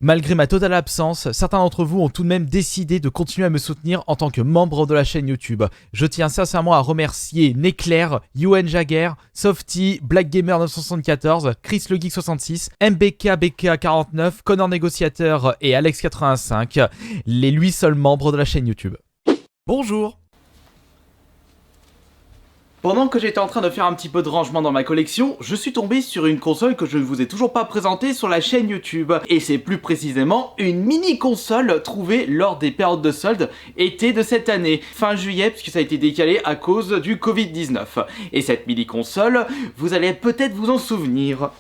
Malgré ma totale absence, certains d'entre vous ont tout de même décidé de continuer à me soutenir en tant que membre de la chaîne YouTube. Je tiens sincèrement à remercier Neclair, Youen Jagger, Softy, BlackGamer974, Chris le Geek 66, MBKBK49, Connor Négociateur et Alex85, les 8 seuls membres de la chaîne YouTube. Bonjour! Pendant que j'étais en train de faire un petit peu de rangement dans ma collection, je suis tombé sur une console que je ne vous ai toujours pas présentée sur la chaîne YouTube. Et c'est plus précisément une mini console trouvée lors des périodes de soldes été de cette année, fin juillet, puisque ça a été décalé à cause du Covid-19. Et cette mini console, vous allez peut-être vous en souvenir.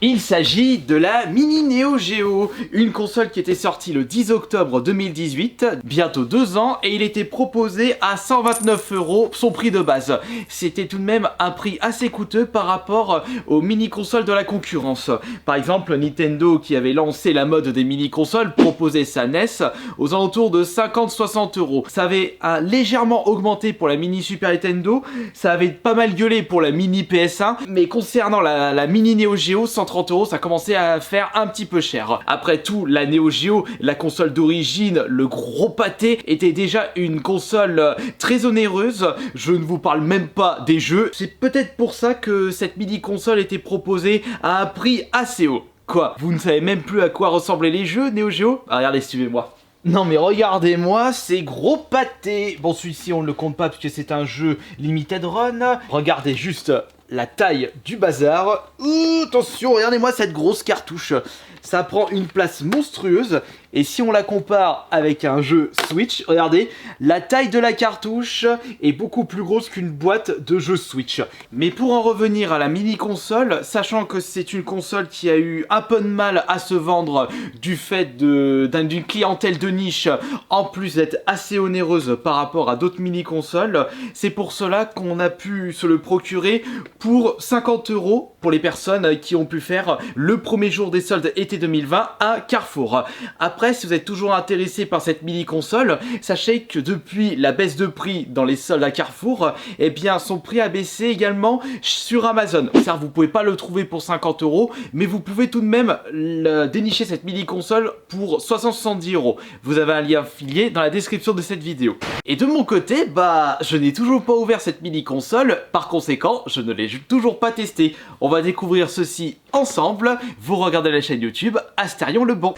Il s'agit de la Mini Neo Geo, une console qui était sortie le 10 octobre 2018, bientôt 2 ans, et il était proposé à 129 €, son prix de base. C'était tout de même un prix assez coûteux par rapport aux mini-consoles de la concurrence. Par exemple, Nintendo, qui avait lancé la mode des mini-consoles, proposait sa NES aux alentours de 50-60 €. Ça avait légèrement augmenté pour la mini Super Nintendo, ça avait pas mal gueulé pour la mini PS1, mais concernant la Mini Neo Geo, 130 €, ça commençait à faire un petit peu cher. Après tout, la Neo Geo, la console d'origine, le gros pâté, était déjà une console très onéreuse. Je ne vous parle même pas des jeux. C'est peut-être pour ça que cette mini console était proposée à un prix assez haut. Quoi, vous ne savez même plus à quoi ressemblaient les jeux Neo Geo? Regardez, suivez-moi. Non mais regardez-moi ces gros pâtés. Bon, celui-ci on ne le compte pas puisque c'est un jeu limited run. Regardez juste la taille du bazar. Ouh, attention, regardez-moi cette grosse cartouche. Ça prend une place monstrueuse. Et si on la compare avec un jeu Switch, regardez, la taille de la cartouche est beaucoup plus grosse qu'une boîte de jeu Switch. Mais pour en revenir à la mini console, sachant que c'est une console qui a eu un peu de mal à se vendre du fait d'une clientèle de niche, en plus d'être assez onéreuse par rapport à d'autres mini consoles, c'est pour cela qu'on a pu se le procurer pour 50 € pour les personnes qui ont pu faire le premier jour des soldes été 2020 à Carrefour. Après, si vous êtes toujours intéressé par cette mini console, sachez que depuis la baisse de prix dans les soldes à Carrefour, eh bien son prix a baissé également sur Amazon. Certes, vous pouvez pas le trouver pour 50 €, mais vous pouvez tout de même dénicher cette mini console pour 60-70 €. Vous avez un lien affilié dans la description de cette vidéo. Et de mon côté, je n'ai toujours pas ouvert cette mini console, par conséquent, je ne l'ai toujours pas testé. On va découvrir ceci ensemble. Vous regardez la chaîne YouTube Astérion le Bon.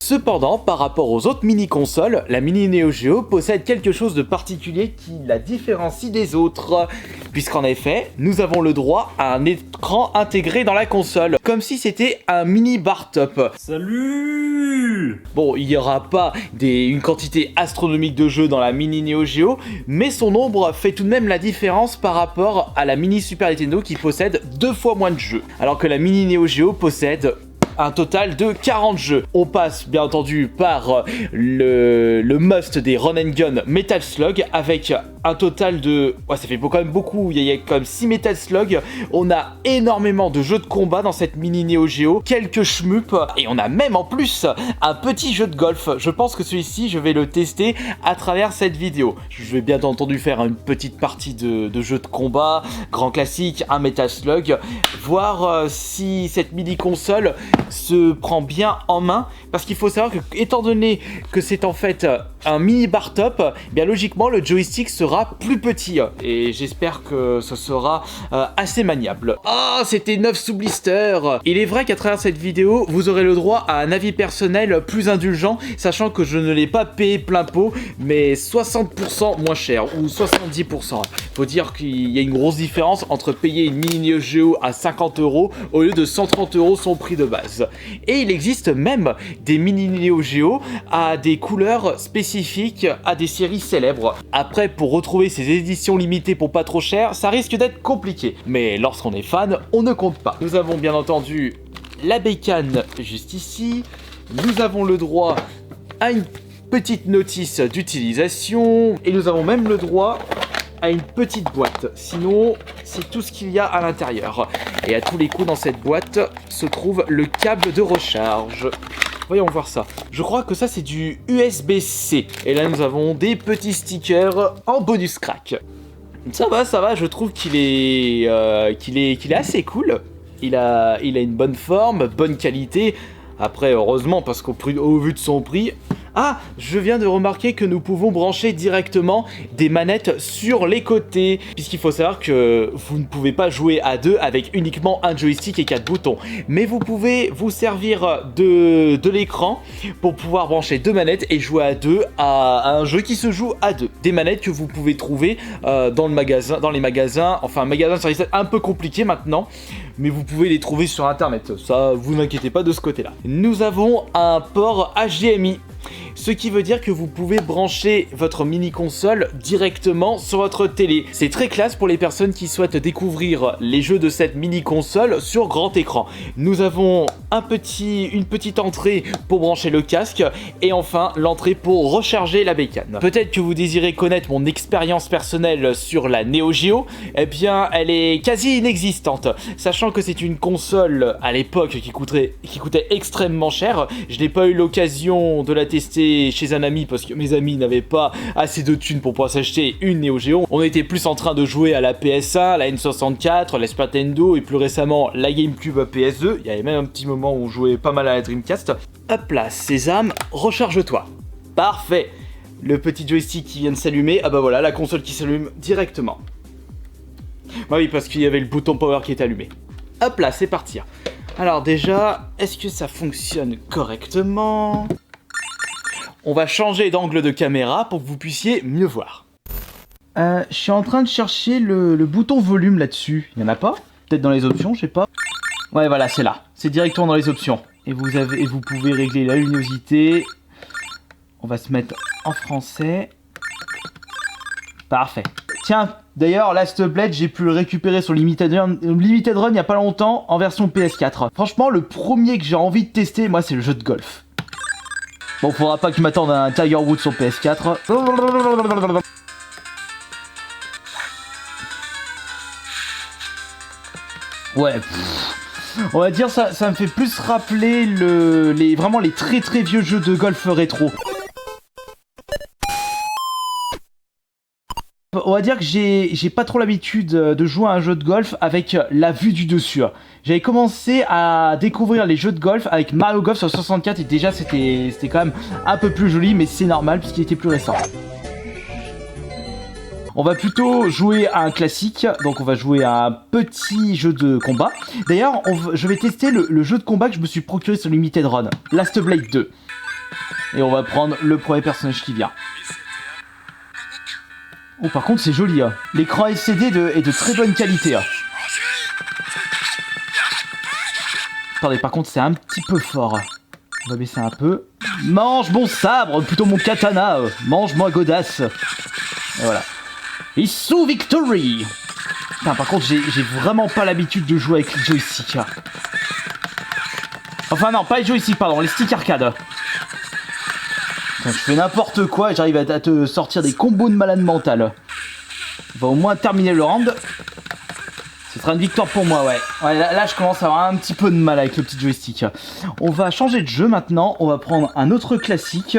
Cependant, par rapport aux autres mini-consoles, la Mini Neo Geo possède quelque chose de particulier qui la différencie des autres. Puisqu'en effet, nous avons le droit à un écran intégré dans la console, comme si c'était un mini bar top. Salut! Bon, il n'y aura pas une quantité astronomique de jeux dans la Mini Neo Geo, mais son nombre fait tout de même la différence par rapport à la Mini Super Nintendo qui possède 2 fois moins de jeux. Alors que la Mini Neo Geo possède un total de 40 jeux. On passe bien entendu par le must des Run and Gun Metal Slug avec un total de... Ouais, ça fait quand même beaucoup, il y a quand même 6 Metal Slug. On a énormément de jeux de combat dans cette mini Neo Geo, quelques shmups et on a même en plus un petit jeu de golf. Je pense que celui-ci, je vais le tester à travers cette vidéo. Je vais bien entendu faire une petite partie de jeu de combat, grand classique, un Metal Slug, voir si cette mini console se prend bien en main, parce qu'il faut savoir que étant donné que c'est en fait un mini bar top, bien logiquement le joystick sera plus petit et j'espère que ce sera assez maniable. Oh, c'était 9 sous blister. Il est vrai qu'à travers cette vidéo vous aurez le droit à un avis personnel plus indulgent, sachant que je ne l'ai pas payé plein pot mais 60% moins cher ou 70%. Faut dire qu'il y a une grosse différence entre payer une mini Neo Geo à 50 € au lieu de 130 € son prix de base. Et il existe même des mini Neo Geo à des couleurs spécifiques à des séries célèbres. Après, pour retrouver ces éditions limitées pour pas trop cher, ça risque d'être compliqué. Mais lorsqu'on est fan, on ne compte pas. Nous avons bien entendu la bécane juste ici. Nous avons le droit à une petite notice d'utilisation. Et nous avons même le droit à une petite boîte. Sinon, c'est tout ce qu'il y a à l'intérieur. Et à tous les coups, dans cette boîte se trouve le câble de recharge. Voyons voir ça. Je crois que ça, c'est du USB-C. Et là, nous avons des petits stickers en bonus crack. Ça va, je trouve qu'il est assez cool. il a une bonne forme, bonne qualité. Après, heureusement, parce qu'au vu de son prix... Ah, je viens de remarquer que nous pouvons brancher directement des manettes sur les côtés. Puisqu'il faut savoir que vous ne pouvez pas jouer à deux avec uniquement un joystick et 4 boutons. Mais vous pouvez vous servir de l'écran pour pouvoir brancher 2 manettes et jouer à deux à un jeu qui se joue à deux. Des manettes que vous pouvez trouver dans les magasins. Enfin, un magasin de service un peu compliqué maintenant. Mais vous pouvez les trouver sur internet, ça vous inquiétez pas de ce côté là. Nous avons un port HDMI, ce qui veut dire que vous pouvez brancher votre mini console directement sur votre télé. C'est très classe pour les personnes qui souhaitent découvrir les jeux de cette mini console sur grand écran. Nous avons une petite entrée pour brancher le casque et enfin l'entrée pour recharger la bécane. Peut-être que vous désirez connaître mon expérience personnelle sur la Neo Geo, eh bien elle est quasi inexistante, sachant que c'est une console à l'époque qui coûtait extrêmement cher. Je n'ai pas eu l'occasion de la tester chez un ami parce que mes amis n'avaient pas assez de thunes pour pouvoir s'acheter une Neo Geo. On était plus en train de jouer à la PS1, la N64, la Super Nintendo et plus récemment la GameCube PS2. Il y avait même un petit moment où on jouait pas mal à la Dreamcast. Hop là, Sésame, recharge-toi. Parfait. Le petit joystick qui vient de s'allumer, ah bah voilà, la console qui s'allume directement. Bah oui, parce qu'il y avait le bouton power qui est allumé. Hop là, c'est parti. Alors déjà, est-ce que ça fonctionne correctement? On va changer d'angle de caméra pour que vous puissiez mieux voir. Je suis en train de chercher le bouton volume là-dessus. Il y en a pas? Peut-être dans les options, je sais pas. Ouais, voilà, c'est là. C'est directement dans les options. Et vous pouvez régler la luminosité. On va se mettre en français. Parfait. Tiens, d'ailleurs, Last Blade, j'ai pu le récupérer sur Limited Run il y a pas longtemps en version PS4. Franchement, le premier que j'ai envie de tester, moi, c'est le jeu de golf. Bon, faudra pas que je m'attende à un Tiger Woods sur PS4. Ouais, on va dire ça me fait plus rappeler vraiment les très très vieux jeux de golf rétro. On va dire que j'ai pas trop l'habitude de jouer à un jeu de golf avec la vue du dessus. J'avais commencé à découvrir les jeux de golf avec Mario Golf sur 64 et déjà c'était quand même un peu plus joli, mais c'est normal puisqu'il était plus récent. On va plutôt jouer à un classique, donc on va jouer à un petit jeu de combat. D'ailleurs, je vais tester le jeu de combat que je me suis procuré sur Limited Run, Last Blade 2. Et on va prendre le premier personnage qui vient. Oh, par contre, c'est joli, hein. L'écran LCD est de très bonne qualité. Hein. Attendez, par contre, c'est un petit peu fort. On va baisser un peu. Mange mon sabre, plutôt mon katana. Mange ma godasse. Et voilà. Issou Victory. Putain, par contre, j'ai vraiment pas l'habitude de jouer avec les joysticks. Enfin, non, pas les joysticks, pardon, les sticks arcade. Putain, je fais n'importe quoi et j'arrive à te sortir des combos de malade mental. On va au moins terminer le round. Ce sera une victoire pour moi, ouais. Ouais, là, je commence à avoir un petit peu de mal avec le petit joystick. On va changer de jeu maintenant. On va prendre un autre classique.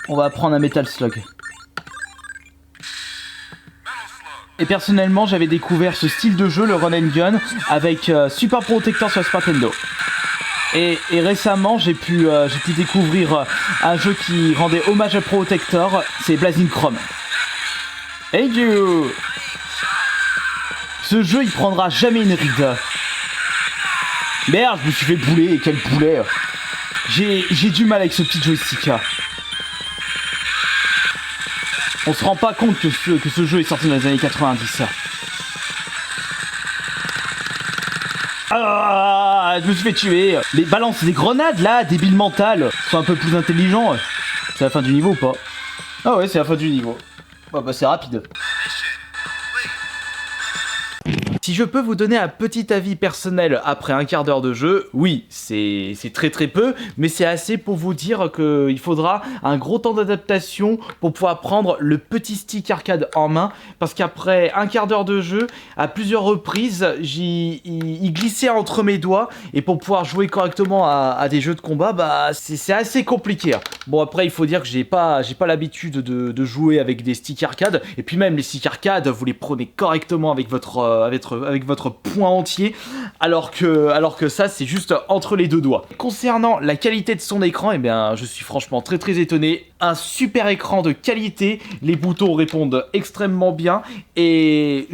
On va prendre un Metal Slug. Et personnellement, j'avais découvert ce style de jeu, le Run and Gun, avec Super Protector sur Super Nintendo. Et récemment, j'ai pu découvrir un jeu qui rendait hommage à Protector, c'est Blazing Chrome. Hey you! Ce jeu, il prendra jamais une ride. Merde, je me suis fait bouler, quel boulet! J'ai du mal avec ce petit joystick. On se rend pas compte que ce jeu est sorti dans les années 90. Ah, je me suis fait tuer. Les balances des grenades là, débile mental. Sois un peu plus intelligent. C'est la fin du niveau ou pas? Ah ouais, c'est la fin du niveau. Oh, bah c'est rapide. Si je peux vous donner un petit avis personnel après un quart d'heure de jeu, oui, c'est très très peu, mais c'est assez pour vous dire qu'il faudra un gros temps d'adaptation pour pouvoir prendre le petit stick arcade en main, parce qu'après un quart d'heure de jeu, à plusieurs reprises, il glissait entre mes doigts, et pour pouvoir jouer correctement à des jeux de combat, bah c'est assez compliqué. Bon, après il faut dire que j'ai pas l'habitude de jouer avec des sticks arcade, et puis même les sticks arcade, vous les prenez correctement avec votre votre poing entier, alors que ça c'est juste entre les deux doigts. Concernant la qualité de son écran, eh bien je suis franchement très étonné. Un super écran de qualité, les boutons répondent extrêmement bien et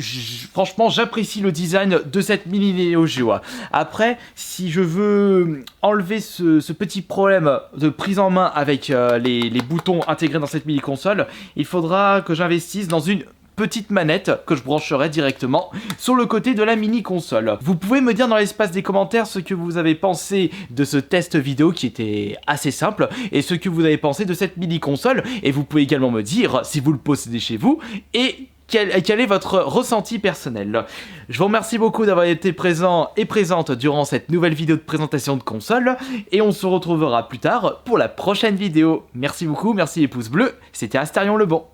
franchement j'apprécie le design de cette mini Neo Geo. Après, si je veux enlever ce petit problème de prise en main avec les boutons intégrés dans cette mini console, il faudra que j'investisse dans une petite manette que je brancherai directement sur le côté de la mini console. Vous pouvez me dire dans l'espace des commentaires ce que vous avez pensé de ce test vidéo qui était assez simple et ce que vous avez pensé de cette mini console, et vous pouvez également me dire si vous le possédez chez vous et quel est votre ressenti personnel. Je vous remercie beaucoup d'avoir été présent et présente durant cette nouvelle vidéo de présentation de console, et on se retrouvera plus tard pour la prochaine vidéo. Merci beaucoup, merci les pouces bleus, c'était Astarion le Bon.